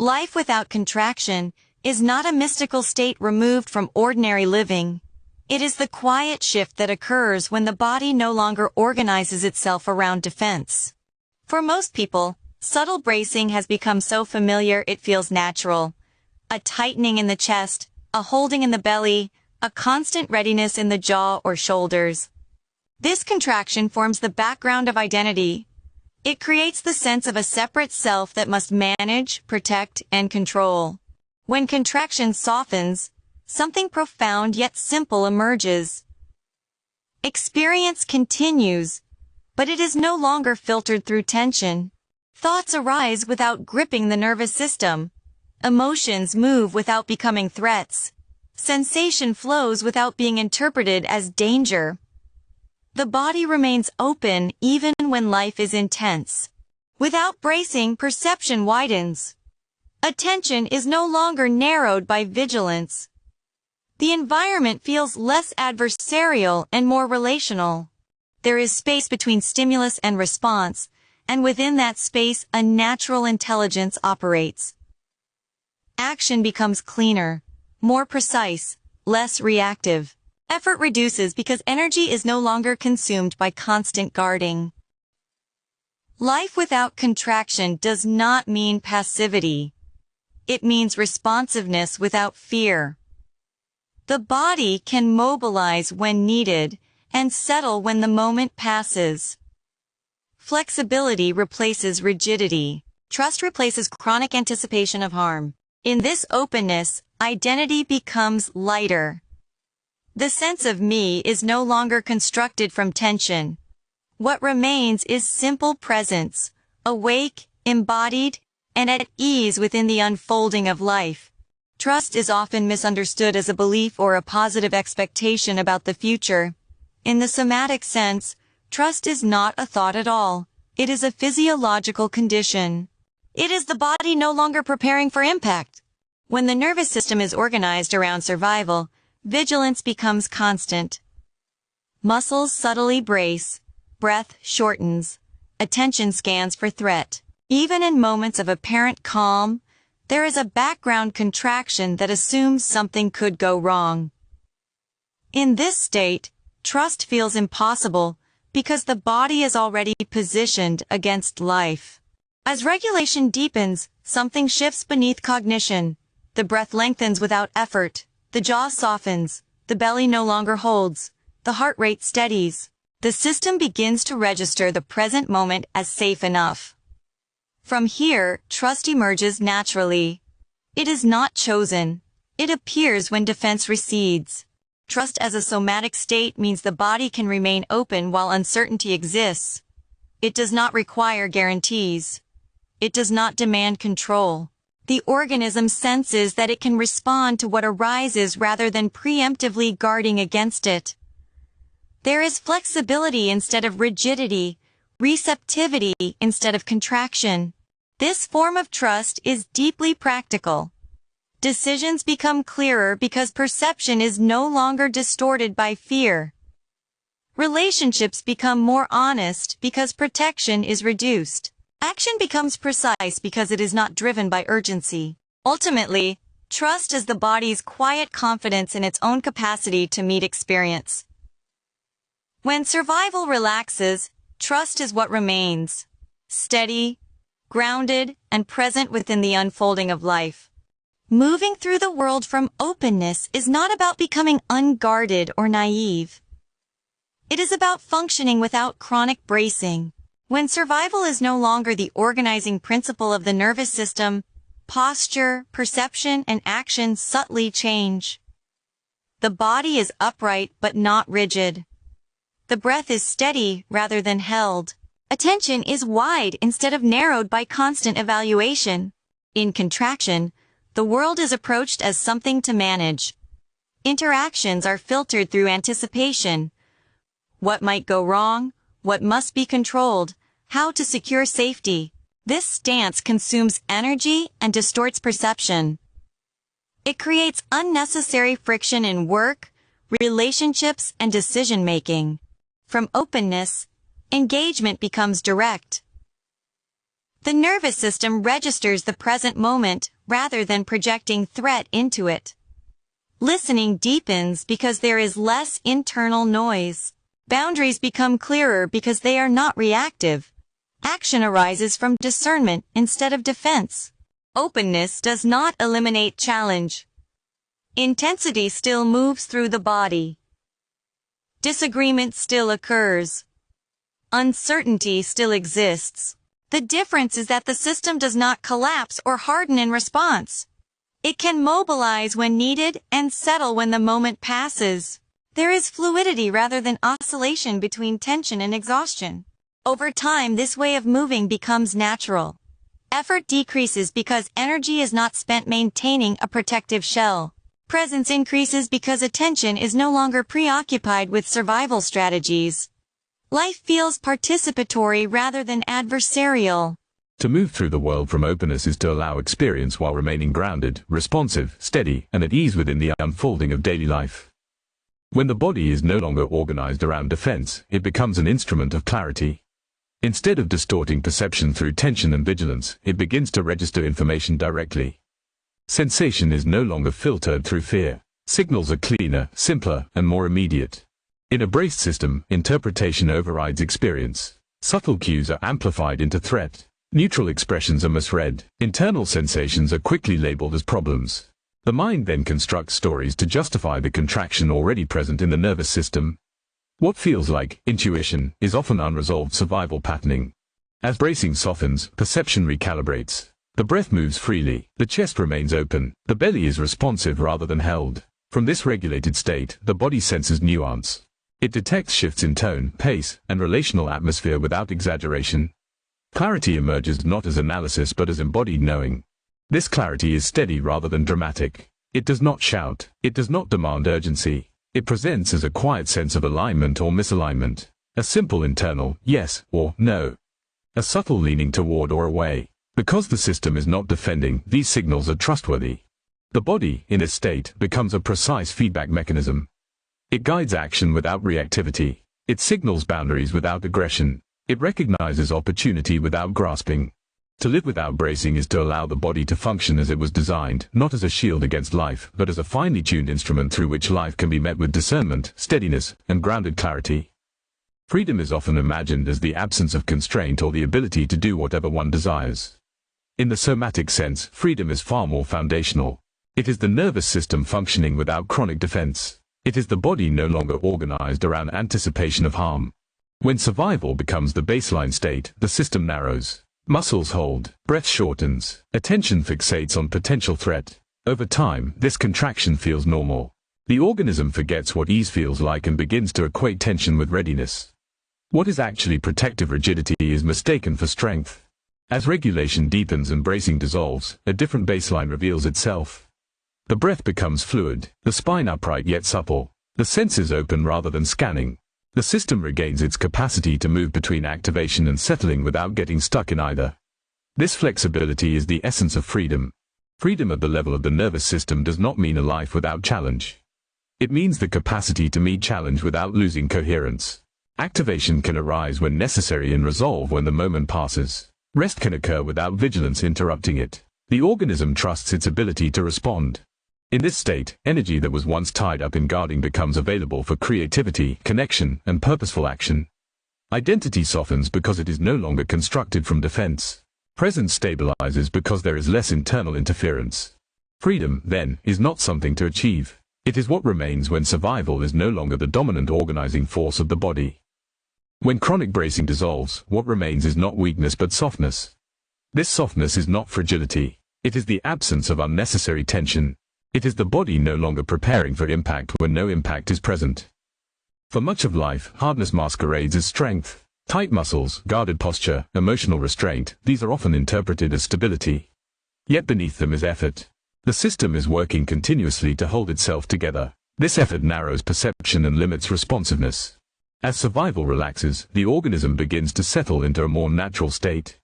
Life without contraction is not a mystical state removed from ordinary living. It is the quiet shift that occurs when the body no longer organizes itself around defense. For most people, subtle bracing has become so familiar it feels natural. A tightening in the chest, a holding in the belly, a constant readiness in the jaw or shoulders. This contraction forms the background of identity. It creates the sense of a separate self that must manage, protect, and control. When contraction softens, something profound yet simple emerges. Experience continues, but it is no longer filtered through tension. Thoughts arise without gripping the nervous system. Emotions move without becoming threats. Sensation flows without being interpreted as danger. The body remains open even when life is intense. Without bracing, perception widens. Attention is no longer narrowed by vigilance. The environment feels less adversarial and more relational. There is space between stimulus and response, and within that space a natural intelligence operates. Action becomes cleaner, more precise, less reactive. Effort reduces because energy is no longer consumed by constant guarding. Life without contraction does not mean passivity. It means responsiveness without fear. The body can mobilize when needed and settle when the moment passes. Flexibility replaces rigidity. Trust replaces chronic anticipation of harm. In this openness, identity becomes lighter. The sense of me is no longer constructed from tension. What remains is simple presence, awake, embodied, and at ease within the unfolding of life. Trust is often misunderstood as a belief or a positive expectation about the future. In the somatic sense, trust is not a thought at all. It is a physiological condition. It is the body no longer preparing for impact. When the nervous system is organized around survival, vigilance becomes constant. Muscles subtly brace, breath shortens, attention scans for threat. Even in moments of apparent calm, there is a background contraction that assumes something could go wrong. In this state, trust feels impossible because the body is already positioned against life. As regulation deepens, something shifts beneath cognition. The breath lengthens without effort. The jaw softens, the belly no longer holds, the heart rate steadies. The system begins to register the present moment as safe enough. From here, trust emerges naturally. It is not chosen. It appears when defense recedes. Trust as a somatic state means the body can remain open while uncertainty exists. It does not require guarantees. It does not demand control. The organism senses that it can respond to what arises rather than preemptively guarding against it. There is flexibility instead of rigidity, receptivity instead of contraction. This form of trust is deeply practical. Decisions become clearer because perception is no longer distorted by fear. Relationships become more honest because protection is reduced. Action becomes precise because it is not driven by urgency. Ultimately, trust is the body's quiet confidence in its own capacity to meet experience. When survival relaxes, trust is what remains. Steady, grounded, and present within the unfolding of life. Moving through the world from openness is not about becoming unguarded or naive. It is about functioning without chronic bracing. When survival is no longer the organizing principle of the nervous system, posture, perception, and action subtly change. The body is upright but not rigid. The breath is steady rather than held. Attention is wide instead of narrowed by constant evaluation. In contraction, the world is approached as something to manage. Interactions are filtered through anticipation. What might go wrong? What must be controlled? How to secure safety. This stance consumes energy and distorts perception. It creates unnecessary friction in work, relationships, and decision-making. From openness, engagement becomes direct. The nervous system registers the present moment rather than projecting threat into it. Listening deepens because there is less internal noise. Boundaries become clearer because they are not reactive. Action arises from discernment instead of defense. Openness does not eliminate challenge. Intensity still moves through the body. Disagreement still occurs. Uncertainty still exists. The difference is that the system does not collapse or harden in response. It can mobilize when needed and settle when the moment passes. There is fluidity rather than oscillation between tension and exhaustion. Over time, this way of moving becomes natural. Effort decreases because energy is not spent maintaining a protective shell. Presence increases because attention is no longer preoccupied with survival strategies. Life feels participatory rather than adversarial. To move through the world from openness is to allow experience while remaining grounded, responsive, steady, and at ease within the unfolding of daily life. When the body is no longer organized around defense, it becomes an instrument of clarity. Instead of distorting perception through tension and vigilance, it begins to register information directly. Sensation is no longer filtered through fear. Signals are cleaner, simpler, and more immediate. In a braced system, interpretation overrides experience. Subtle cues are amplified into threat. Neutral expressions are misread. Internal sensations are quickly labeled as problems. The mind then constructs stories to justify the contraction already present in the nervous system. What feels like intuition is often unresolved survival patterning. As bracing softens, perception recalibrates. The breath moves freely, the chest remains open, the belly is responsive rather than held. From this regulated state, the body senses nuance. It detects shifts in tone, pace, and relational atmosphere without exaggeration. Clarity emerges not as analysis but as embodied knowing. This clarity is steady rather than dramatic. It does not shout. It does not demand urgency. It presents as a quiet sense of alignment or misalignment. A simple internal yes or no. A subtle leaning toward or away. Because the system is not defending, these signals are trustworthy. The body, in this state, becomes a precise feedback mechanism. It guides action without reactivity. It signals boundaries without aggression. It recognizes opportunity without grasping. To live without bracing is to allow the body to function as it was designed, not as a shield against life, but as a finely tuned instrument through which life can be met with discernment, steadiness, and grounded clarity. Freedom is often imagined as the absence of constraint or the ability to do whatever one desires. In the somatic sense, freedom is far more foundational. It is the nervous system functioning without chronic defense. It is the body no longer organized around anticipation of harm. When survival becomes the baseline state, the system narrows. Muscles hold, breath shortens, attention fixates on potential threat. Over time, this contraction feels normal. The organism forgets what ease feels like and begins to equate tension with readiness. What is actually protective rigidity is mistaken for strength. As regulation deepens and bracing dissolves, a different baseline reveals itself. The breath becomes fluid, the spine upright yet supple, the senses open rather than scanning. The system regains its capacity to move between activation and settling without getting stuck in either. This flexibility is the essence of freedom. Freedom at the level of the nervous system does not mean a life without challenge. It means the capacity to meet challenge without losing coherence. Activation can arise when necessary and resolve when the moment passes. Rest can occur without vigilance interrupting it. The organism trusts its ability to respond. In this state, energy that was once tied up in guarding becomes available for creativity, connection, and purposeful action. Identity softens because it is no longer constructed from defense. Presence stabilizes because there is less internal interference. Freedom, then, is not something to achieve. It is what remains when survival is no longer the dominant organizing force of the body. When chronic bracing dissolves, what remains is not weakness but softness. This softness is not fragility. It is the absence of unnecessary tension. It is the body no longer preparing for impact when no impact is present. For much of life, hardness masquerades as strength. Tight muscles, guarded posture, emotional restraint, these are often interpreted as stability. Yet beneath them is effort. The system is working continuously to hold itself together. This effort narrows perception and limits responsiveness. As survival relaxes, the organism begins to settle into a more natural state.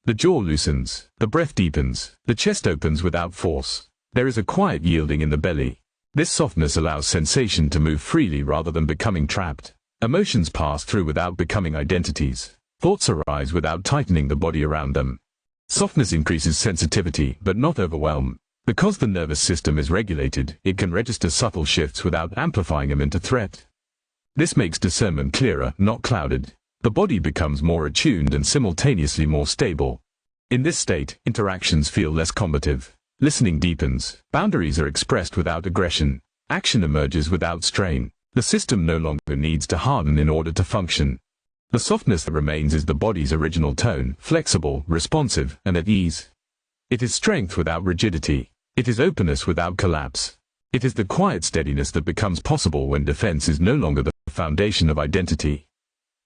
The jaw loosens, the breath deepens, the chest opens without force. There is a quiet yielding in the belly. This softness allows sensation to move freely rather than becoming trapped. Emotions pass through without becoming identities. Thoughts arise without tightening the body around them. Softness increases sensitivity, but not overwhelm. Because the nervous system is regulated, it can register subtle shifts without amplifying them into threat. This makes discernment clearer, not clouded. The body becomes more attuned and simultaneously more stable. In this state, interactions feel less combative. Listening deepens. Boundaries are expressed without aggression. Action emerges without strain. The system no longer needs to harden in order to function. The softness that remains is the body's original tone, flexible, responsive, and at ease. It is strength without rigidity. It is openness without collapse. It is the quiet steadiness that becomes possible when defense is no longer the foundation of identity.